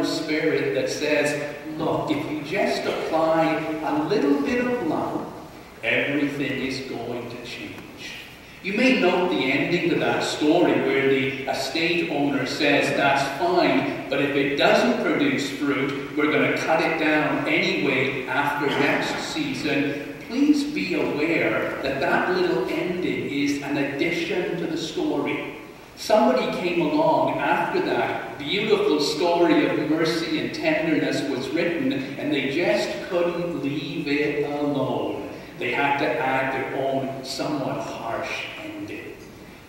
of spirit that says, look, if you just apply a little bit of love, everything is going to change. You may note the ending to that story where the estate owner says, that's fine, but if it doesn't produce fruit, we're going to cut it down anyway after next season. Please be aware that that little ending is an addition to the story. Somebody came along after that beautiful story of mercy and tenderness was written, and they just couldn't leave it alone. They had to add their own somewhat harsh ending.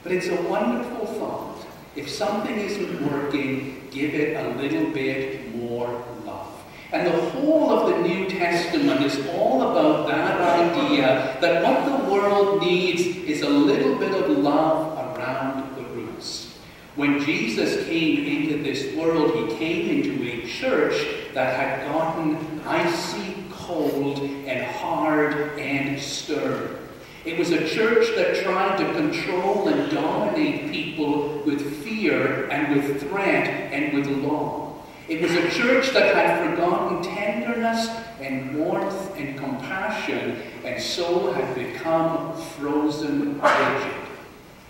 But it's a wonderful thought. If something isn't working, give it a little bit more love. And the whole of the New Testament is all about that idea that what the world needs is a little bit of love around the roots. When Jesus came into this world, he came into a church that had gotten icy cold and hard and stern. It was a church that tried to control and dominate people with fear and with threat and with law. It was a church that had forgotten tenderness and warmth and compassion, and so had become frozen rigid.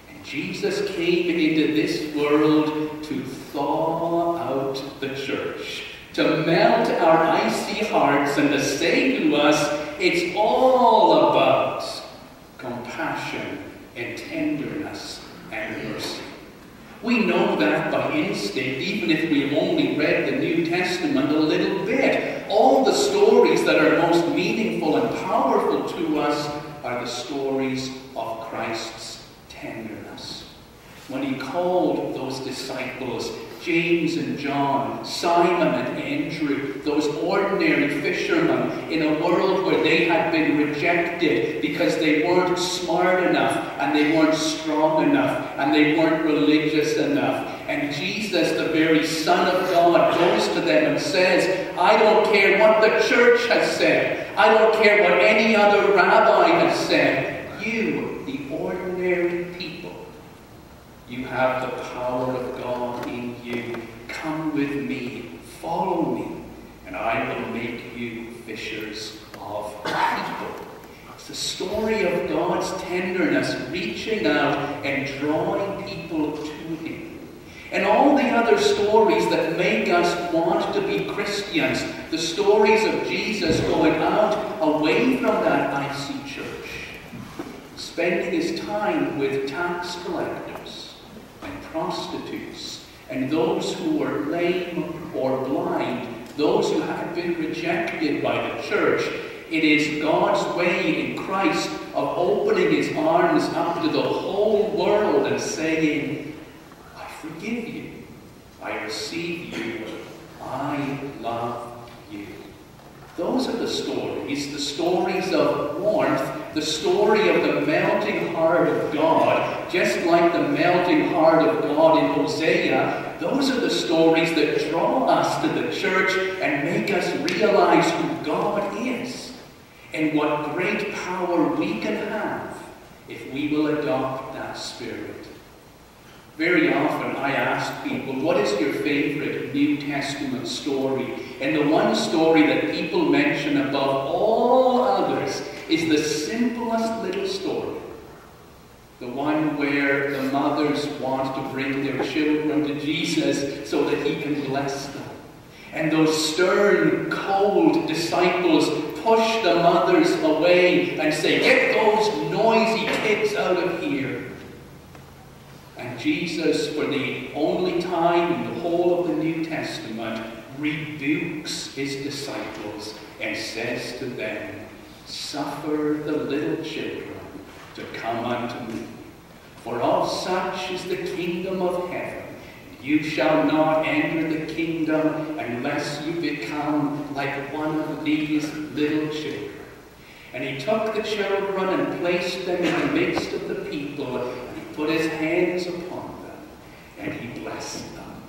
And Jesus came into this world to thaw out the church, to melt our icy hearts and to say to us, it's all about compassion and tenderness and mercy. We know that by instinct, even if we have only read the New Testament a little bit. All the stories that are most meaningful and powerful to us are the stories of Christ's tenderness. When he called those disciples, James and John, Simon and Andrew, those ordinary fishermen in a world where they had been rejected because they weren't smart enough and they weren't strong enough and they weren't religious enough. And Jesus, the very Son of God, goes to them and says, I don't care what the church has said. I don't care what any other rabbi has said. You, the ordinary people, you have the power of God in you. Come with me, follow me, and I will make you fishers of people. It's the story of God's tenderness reaching out and drawing people to him. And all the other stories that make us want to be Christians, the stories of Jesus going out away from that icy church, spending his time with tax collectors and prostitutes, and those who were lame or blind, those who had been rejected by the church. It is God's way in Christ of opening his arms up to the whole world and saying, I forgive you, I receive you, I love you. Those are the stories of warmth, the story of the melting heart of God, just like the melting heart of God in Hosea. Those are the stories that draw us to the church and make us realize who God is and what great power we can have if we will adopt that spirit. Very often I ask people, what is your favorite New Testament story? And the one story that people mention above all others is the simplest little story. The one where the mothers want to bring their children to Jesus so that he can bless them. And those stern, cold disciples push the mothers away and say, get those noisy kids out of here. And Jesus, for the only time in the whole of the New Testament, rebukes his disciples and says to them, suffer the little children to come unto me. For of such is the kingdom of heaven. You shall not enter the kingdom unless you become like one of these little children. And he took the children and placed them in the midst of the people, and he put his hands upon them, and he blessed them.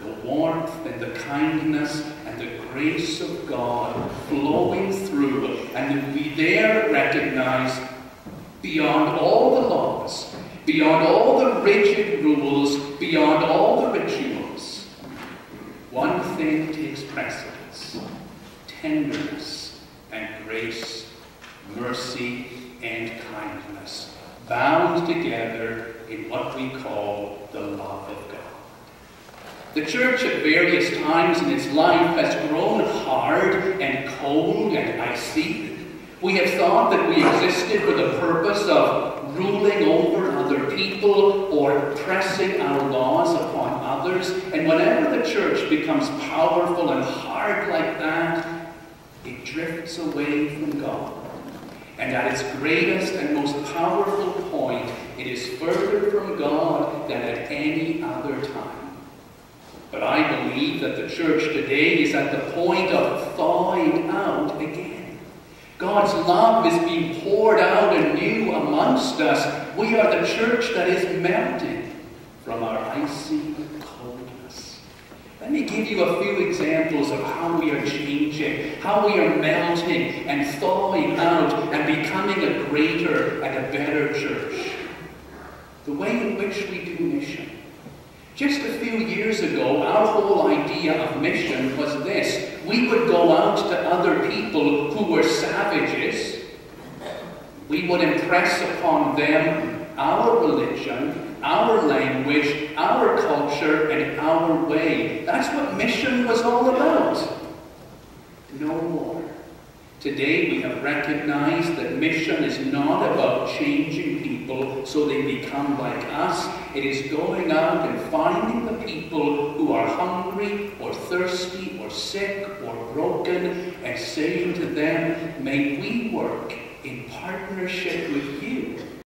The warmth and the kindness and the grace of God flowing through, and we there recognize beyond all the laws, beyond all the rigid rules, beyond all the rituals, one thing takes precedence: tenderness and grace, mercy and kindness, bound together in what we call the love of God. The church at various times in its life has grown hard and cold and icy. We have thought that we existed for the purpose of ruling over other people or pressing our laws upon others. And whenever the church becomes powerful and hard like that, it drifts away from God. And at its greatest and most powerful point, it is further from God than at any other time. But I believe that the church today is at the point of thawing out again. God's love is being poured out anew amongst us. We are the church that is melting from our icy coldness. Let me give you a few examples of how we are changing, how we are melting and thawing out and becoming a greater and a better church. The way in which we do mission. Just a few years ago, our whole idea of mission was this. We would go out to other people who were savages. We would impress upon them our religion, our language, our culture, and our way. That's what mission was all about. No more. Today we have recognized that mission is not about changing people so they become like us. It is going out and finding the people who are hungry or thirsty or sick or broken and saying to them, may we work in partnership with you